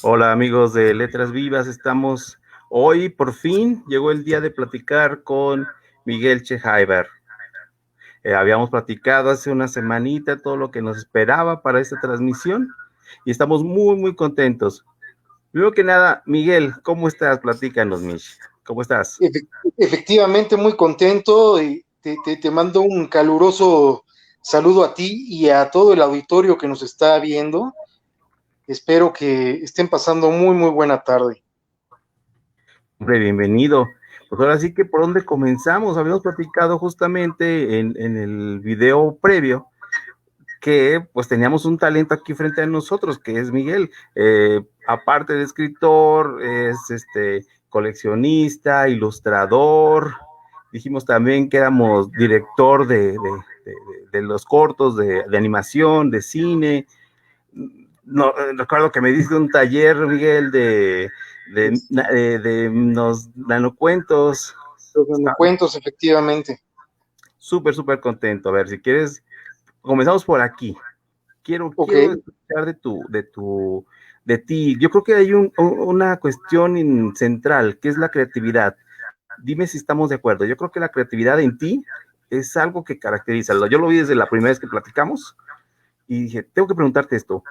Hola amigos de Letras Vivas, estamos hoy, por fin llegó el día de platicar con Miguel Chehaiber. Habíamos platicado hace una semanita todo lo que nos esperaba para esta transmisión y estamos muy contentos. Primero que nada, Miguel, ¿cómo estás? Platícanos, Mish. ¿Cómo estás? Efectivamente, muy contento y te mando un caluroso saludo a ti y a todo el auditorio que nos está viendo. Espero que estén pasando muy buena tarde. Hombre, bienvenido. Pues ahora sí que por dónde comenzamos. Habíamos platicado justamente en el video previo que pues teníamos un talento aquí frente a nosotros, que es Miguel. Aparte de escritor, es coleccionista, ilustrador. Dijimos también que éramos director de los cortos, de animación, de cine. No, recuerdo que me diste un taller, Miguel, de los nanocuentos. Los cuentos, efectivamente. Súper contento. A ver, si quieres, comenzamos por aquí. Ok, Quiero escuchar de ti. Yo creo que hay una cuestión central, que es la creatividad. Dime si estamos de acuerdo. Yo creo que la creatividad en ti es algo que caracteriza. Yo lo vi desde la primera vez que platicamos y dije, tengo que preguntarte esto.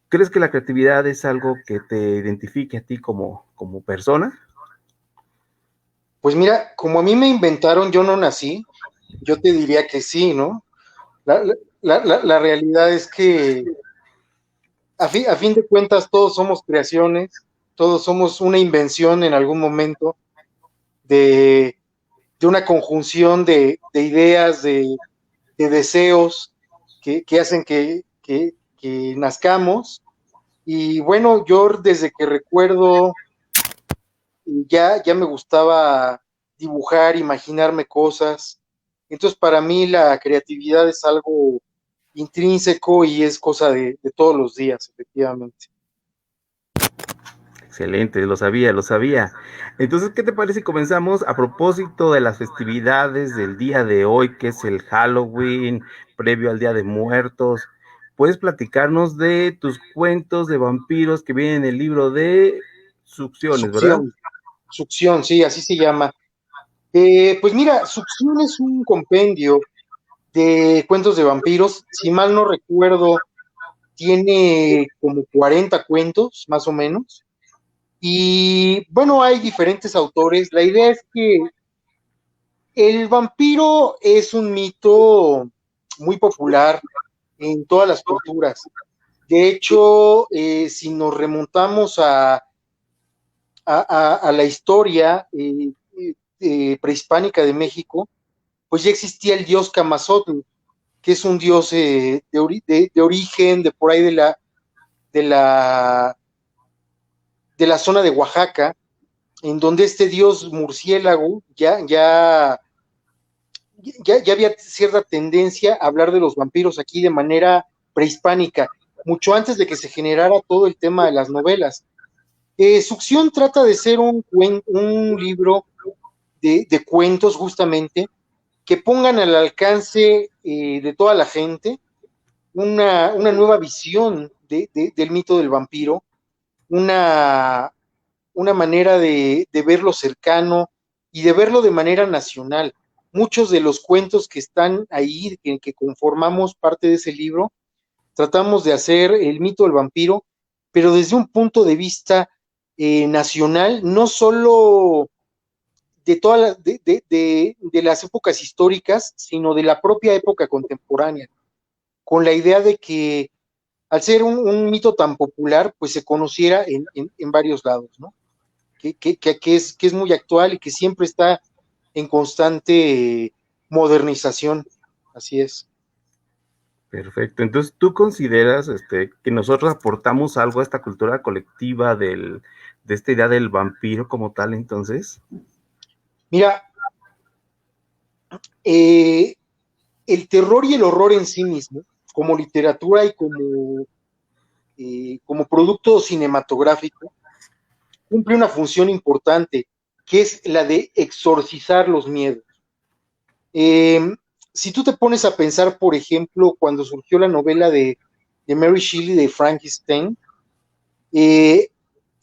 ¿Crees que la creatividad es algo que te identifique a ti como persona? pues mira, como a mí me inventaron, yo no nací, yo te diría que sí, ¿no? La realidad es que a fin de cuentas todos somos creaciones, todos somos una invención en algún momento de, de una conjunción de ideas, de deseos que hacen que nazcamos. Y bueno, yo desde que recuerdo ya me gustaba dibujar, imaginarme cosas. Entonces para mí la creatividad es algo intrínseco y es cosa de todos los días, efectivamente. Excelente, lo sabía, lo sabía. Entonces, ¿qué te parece si comenzamos a propósito de las festividades del día de hoy, que es el Halloween, previo al Día de Muertos? ¿Puedes platicarnos de tus cuentos de vampiros que vienen en el libro de Succiones, verdad? Succión, succión, sí, así se llama. Pues mira, Succión es un compendio de cuentos de vampiros. Si mal no recuerdo, tiene como 40 cuentos, más o menos. Y bueno, hay diferentes autores. La idea es que el vampiro es un mito muy popular en todas las culturas. De hecho, si nos remontamos a la historia prehispánica de México, pues ya existía el dios Camazotl, que es un dios de origen de por ahí de la, de la zona de Oaxaca, en donde este dios murciélago ya había cierta tendencia a hablar de los vampiros aquí de manera prehispánica, mucho antes de que se generara todo el tema de las novelas. Succión trata de ser un libro de cuentos justamente que pongan al alcance de toda la gente una nueva visión del mito del vampiro, una, una manera de verlo cercano y de verlo de manera nacional. Muchos de los cuentos que están ahí, que conformamos parte de ese libro, tratamos de hacer el mito del vampiro, pero desde un punto de vista nacional, no solo de, toda la, de las épocas históricas, sino de la propia época contemporánea, con la idea de que al ser un mito tan popular, pues se conociera en varios lados, ¿no? Que es muy actual y que siempre está en constante modernización. Así es. Perfecto. Entonces, ¿tú consideras que nosotros aportamos algo a esta cultura colectiva de esta idea del vampiro como tal, entonces? Mira, eh, el terror y el horror en sí mismo, como literatura y como producto cinematográfico, cumple una función importante, que es la de exorcizar los miedos. Eh, si tú te pones a pensar, por ejemplo, cuando surgió la novela de Mary Shelley de Frankenstein,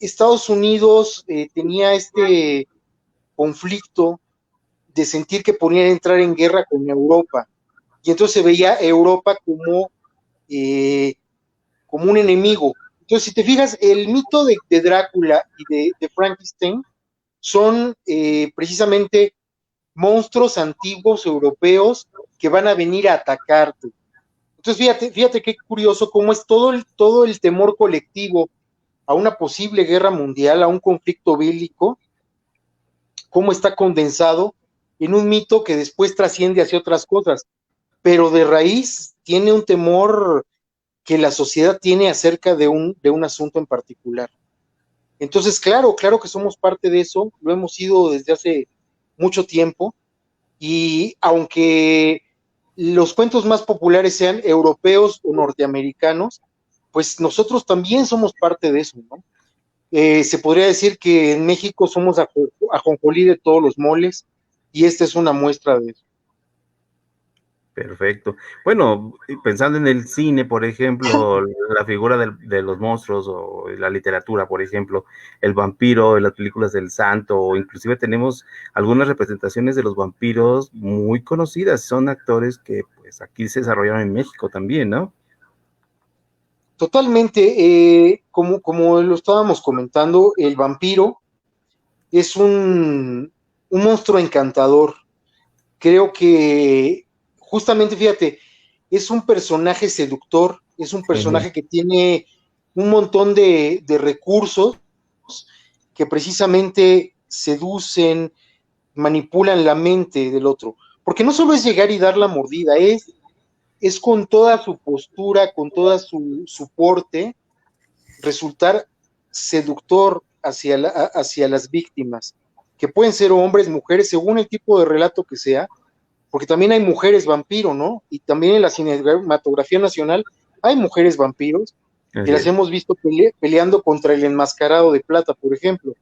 Estados Unidos tenía este conflicto de sentir que podían entrar en guerra con Europa, y entonces se veía Europa como un enemigo. Entonces, si te fijas, el mito de Drácula y de Frankenstein son precisamente monstruos antiguos europeos que van a venir a atacarte. Entonces, fíjate qué curioso cómo es todo el temor colectivo a una posible guerra mundial, a un conflicto bélico, cómo está condensado en un mito que después trasciende hacia otras cosas, pero de raíz tiene un temor que la sociedad tiene acerca de un asunto en particular. Entonces, claro que somos parte de eso, lo hemos sido desde hace mucho tiempo, y aunque los cuentos más populares sean europeos o norteamericanos, pues nosotros también somos parte de eso, ¿no? Se podría decir que en México somos ajonjolí de todos los moles, y esta es una muestra de eso. Perfecto. Bueno, pensando en el cine, por ejemplo, la figura de los monstruos o la literatura, por ejemplo, el vampiro, en las películas del Santo, o inclusive tenemos algunas representaciones de los vampiros muy conocidas. Son actores que pues aquí se desarrollaron en México también, ¿no? Totalmente, como lo estábamos comentando, el vampiro es un monstruo encantador. Creo que justamente, fíjate, es un personaje seductor, es un Sí, personaje que tiene un montón de recursos que precisamente seducen, manipulan la mente del otro. Porque no solo es llegar y dar la mordida, es con toda su postura, con toda su porte, resultar seductor hacia las víctimas, que pueden ser hombres, mujeres, según el tipo de relato que sea, porque también hay mujeres vampiro, ¿no? Y también en la cinematografía nacional hay mujeres vampiros, y así las es. hemos visto peleando contra el enmascarado de plata, por ejemplo.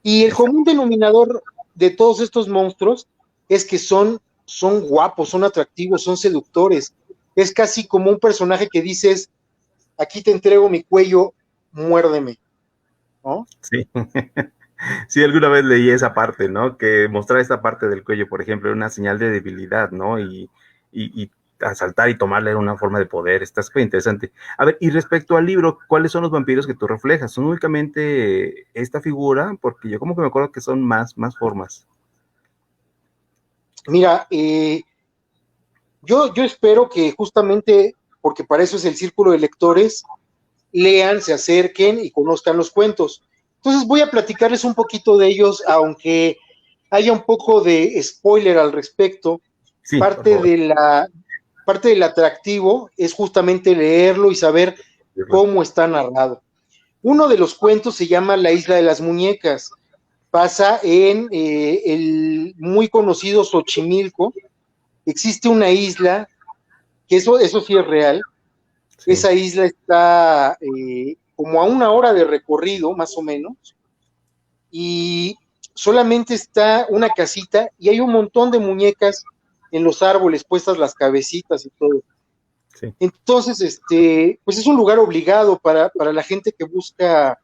Y el común denominador de todos estos monstruos es que son guapos, son atractivos, son seductores. Es casi como un personaje que dices, aquí te entrego mi cuello, muérdeme, ¿no? Sí. Sí, alguna vez leí esa parte, ¿no? Que mostrar esta parte del cuello, por ejemplo, era una señal de debilidad, ¿no? Y asaltar y tomarle era una forma de poder. Está súper interesante. A ver, y respecto al libro, ¿cuáles son los vampiros que tú reflejas? ¿Son únicamente esta figura? Porque yo como que me acuerdo que son más formas. Mira, yo espero que justamente, porque para eso es el círculo de lectores, lean, se acerquen y conozcan los cuentos. Entonces voy a platicarles un poquito de ellos, aunque haya un poco de spoiler al respecto. Sí, por Parte favor. de la, parte del atractivo es justamente leerlo y saber cómo está narrado. Uno de los cuentos se llama La Isla de las Muñecas. Pasa en el muy conocido Xochimilco. Existe una isla, que eso sí es real. Sí, Esa isla está como a una hora de recorrido, más o menos, y solamente está una casita y hay un montón de muñecas en los árboles, puestas las cabecitas y todo. sí. Entonces, pues es un lugar obligado para la gente que busca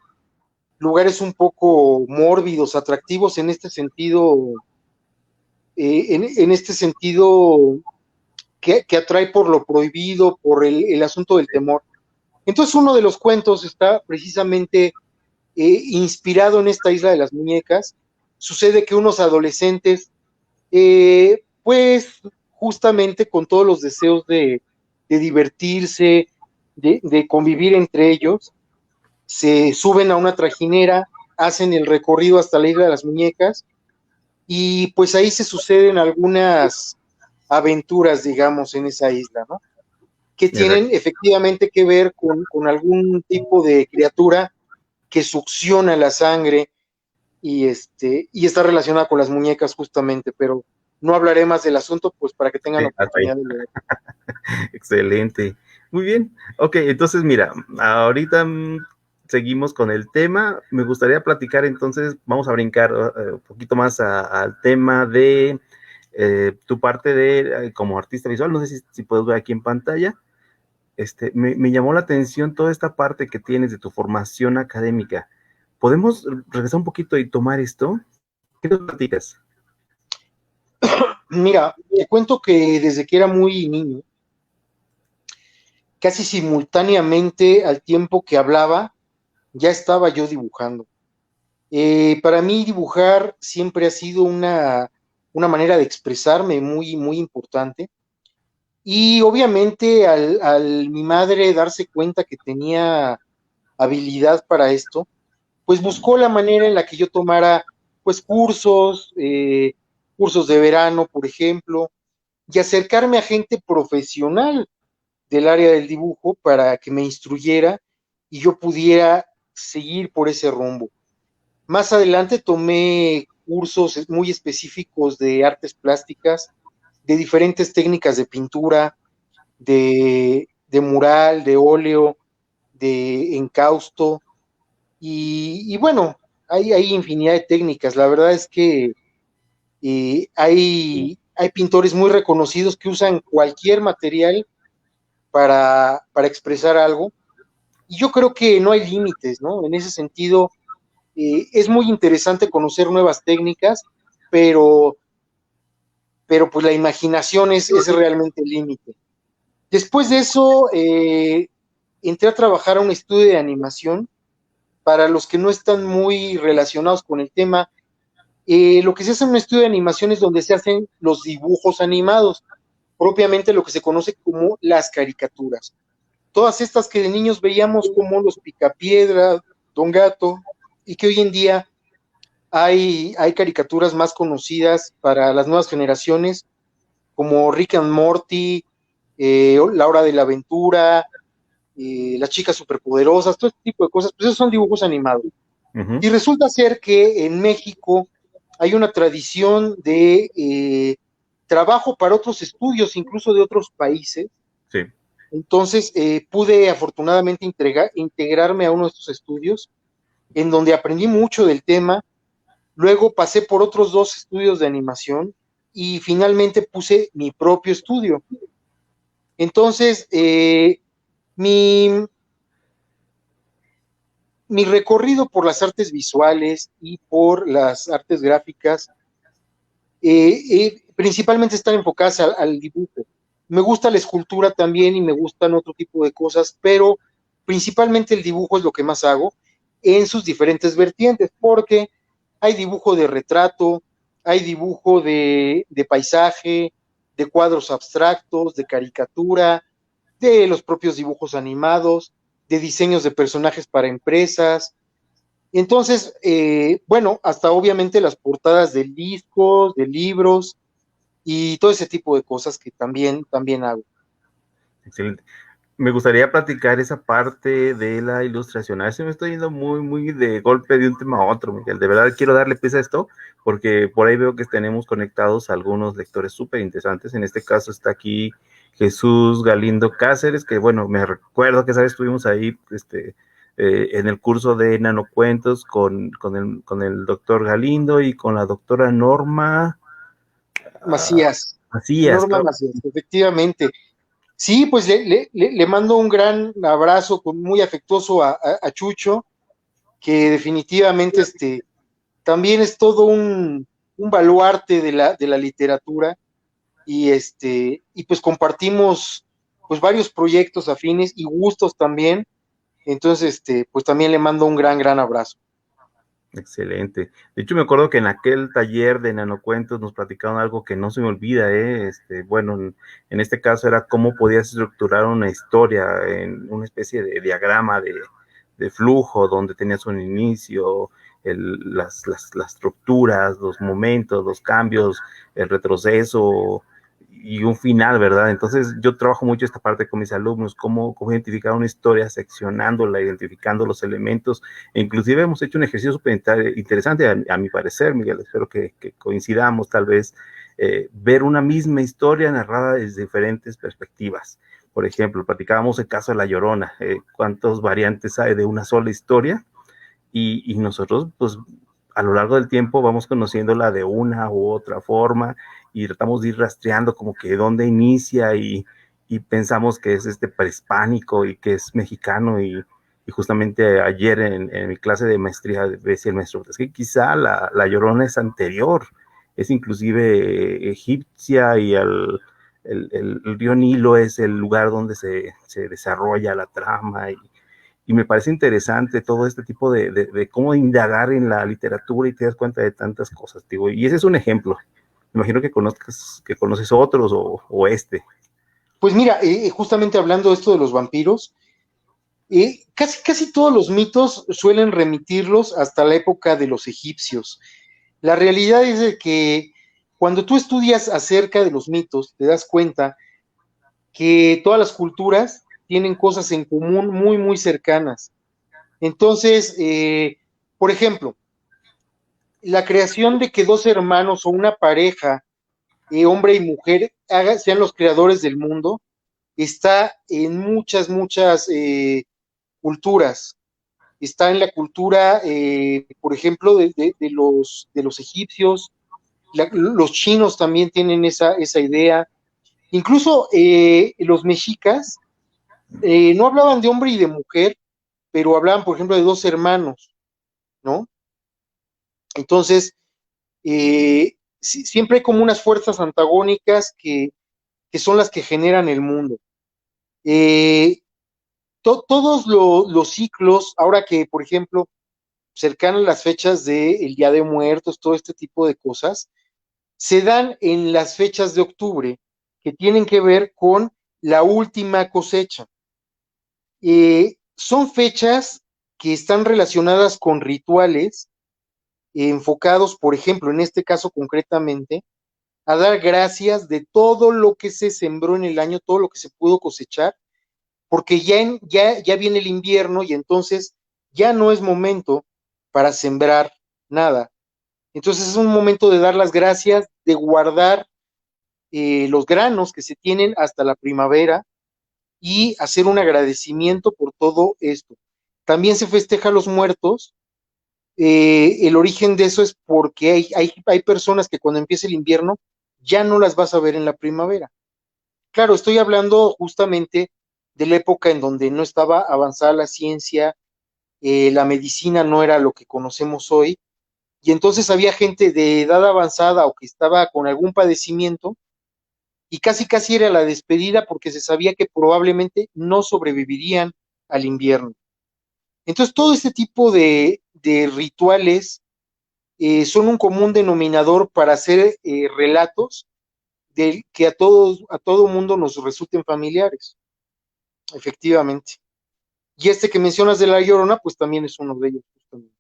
lugares un poco mórbidos, atractivos en este sentido que atrae por lo prohibido, por el asunto del temor. Entonces uno de los cuentos está precisamente inspirado en esta isla de las muñecas. Sucede que unos adolescentes, pues justamente con todos los deseos de divertirse, de convivir entre ellos, se suben a una trajinera, hacen el recorrido hasta la isla de las muñecas, y pues ahí se suceden algunas aventuras, digamos, en esa isla, ¿no? Que tienen Exacto. efectivamente que ver con algún tipo de criatura que succiona la sangre, y está relacionada con las muñecas justamente, pero no hablaré más del asunto, pues para que tengan Sí, la hasta ahí. oportunidad de leer. Excelente. Muy bien. Ok, entonces mira, ahorita seguimos con el tema. Me gustaría platicar entonces, vamos a brincar un poquito más al tema de tu parte de como artista visual. No sé si puedes ver aquí en pantalla. Me llamó la atención toda esta parte que tienes de tu formación académica. ¿podemos regresar un poquito y tomar esto? ¿Qué nos platicas? Mira, te cuento que desde que era muy niño, casi simultáneamente al tiempo que hablaba, ya estaba yo dibujando. Para mí dibujar siempre ha sido una manera de expresarme muy, muy importante. Y obviamente al mi madre darse cuenta que tenía habilidad para esto, pues buscó la manera en la que yo tomara pues cursos de verano, por ejemplo, y acercarme a gente profesional del área del dibujo para que me instruyera y yo pudiera seguir por ese rumbo. Más adelante tomé cursos muy específicos de artes plásticas, de diferentes técnicas de pintura, de mural, de óleo, de encausto, y bueno, hay infinidad de técnicas. La verdad es que hay pintores muy reconocidos que usan cualquier material para expresar algo, y yo creo que no hay límites, ¿no? En ese sentido, es muy interesante conocer nuevas técnicas, pero, pero pues la imaginación es realmente el límite. Después de eso, entré a trabajar a un estudio de animación. Para los que no están muy relacionados con el tema, lo que se hace en un estudio de animación es donde se hacen los dibujos animados, propiamente lo que se conoce como las caricaturas. Todas estas que de niños veíamos como los Picapiedra, Don Gato, y que hoy en día hay caricaturas más conocidas para las nuevas generaciones, como Rick and Morty, La Hora de la Aventura, Las Chicas Superpoderosas, todo este tipo de cosas, pues esos son dibujos animados. Uh-huh. Y resulta ser que en México hay una tradición de trabajo para otros estudios, incluso de otros países. Sí. Entonces pude afortunadamente integrarme a uno de estos estudios, en donde aprendí mucho del tema. Luego pasé por otros dos estudios de animación y finalmente puse mi propio estudio. Entonces, mi, mi recorrido por las artes visuales y por las artes gráficas principalmente están enfocadas al dibujo. Me gusta la escultura también y me gustan otro tipo de cosas, pero principalmente el dibujo es lo que más hago en sus diferentes vertientes, porque hay dibujo de retrato, hay dibujo de paisaje, de cuadros abstractos, de caricatura, de los propios dibujos animados, de diseños de personajes para empresas. Entonces, bueno, hasta obviamente las portadas de discos, de libros y todo ese tipo de cosas que también hago. Excelente. Me gustaría platicar esa parte de la ilustración. A veces me estoy yendo muy, muy de golpe de un tema a otro, Miguel. De verdad quiero darle pieza a esto, porque por ahí veo que tenemos conectados algunos lectores súper interesantes. En este caso está aquí Jesús Galindo Cáceres, que bueno, me recuerdo que, ¿sabes? Estuvimos ahí en el curso de nanocuentos con el doctor Galindo y con la doctora Norma Macías, Macías, Norma claro. Macías, efectivamente. Sí, pues le mando un gran abrazo muy afectuoso a Chucho, que definitivamente también es todo un baluarte de la literatura y pues compartimos pues varios proyectos afines y gustos también. Entonces, pues también le mando un gran abrazo. Excelente. De hecho, me acuerdo que en aquel taller de nanocuentos nos platicaron algo que no se me olvida, ¿eh? Bueno, en este caso era cómo podías estructurar una historia en una especie de diagrama de flujo donde tenías un inicio, las estructuras, los momentos, los cambios, el retroceso y un final, ¿verdad? Entonces yo trabajo mucho esta parte con mis alumnos, cómo identificar una historia, seccionándola, identificando los elementos. E inclusive hemos hecho un ejercicio súper interesante, a mi parecer, Miguel, espero que coincidamos tal vez, ver una misma historia narrada desde diferentes perspectivas. Por ejemplo, platicábamos el caso de La Llorona, cuántas variantes hay de una sola historia, y nosotros, pues, a lo largo del tiempo vamos conociéndola de una u otra forma y tratamos de ir rastreando como que dónde inicia y pensamos que es prehispánico y que es mexicano Y justamente ayer en mi clase de maestría decía el maestro, es que quizá la Llorona es anterior, es inclusive egipcia y el río Nilo es el lugar donde se desarrolla la trama y me parece interesante todo este tipo de cómo indagar en la literatura y te das cuenta de tantas cosas, digo, y ese es un ejemplo. Me imagino que conoces otros o este. Pues mira, justamente hablando de esto de los vampiros, casi todos los mitos suelen remitirlos hasta la época de los egipcios. La realidad es de que cuando tú estudias acerca de los mitos, te das cuenta que todas las culturas tienen cosas en común muy cercanas. Entonces, por ejemplo, la creación de que dos hermanos o una pareja, hombre y mujer, sean los creadores del mundo, está en muchas culturas. Está en la cultura, por ejemplo, de los egipcios, los chinos también tienen esa idea. Incluso los mexicas no hablaban de hombre y de mujer, pero hablaban, por ejemplo, de dos hermanos, ¿no? Entonces, siempre hay como unas fuerzas antagónicas que son las que generan el mundo. Todos los ciclos, ahora que, por ejemplo, cercanas las fechas del Día de Muertos, todo este tipo de cosas, se dan en las fechas de octubre que tienen que ver con la última cosecha. Son fechas que están relacionadas con rituales enfocados, por ejemplo, en este caso concretamente, a dar gracias de todo lo que se sembró en el año, todo lo que se pudo cosechar, porque ya viene el invierno y entonces ya no es momento para sembrar nada. Entonces es un momento de dar las gracias, de guardar los granos que se tienen hasta la primavera y hacer un agradecimiento por todo esto. También se festeja a los muertos. El origen de eso es porque hay personas que cuando empieza el invierno ya no las vas a ver en la primavera. Claro, estoy hablando justamente de la época en donde no estaba avanzada la ciencia, la medicina no era lo que conocemos hoy, y entonces había gente de edad avanzada o que estaba con algún padecimiento y casi era la despedida porque se sabía que probablemente no sobrevivirían al invierno. Entonces todo este tipo de rituales son un común denominador para hacer relatos que a todo mundo nos resulten familiares, efectivamente. Y este que mencionas de La Llorona, pues también es uno de ellos, justamente.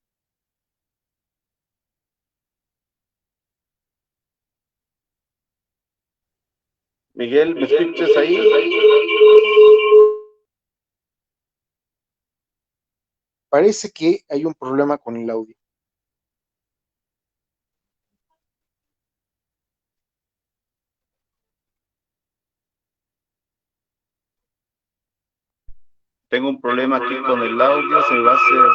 Miguel, ¿me escuchas ahí? Parece que hay un problema con el audio. Tengo un problema aquí con el audio, se me va a hacer.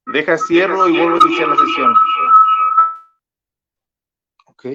Deja cierro y vuelvo a iniciar la sesión. Ok.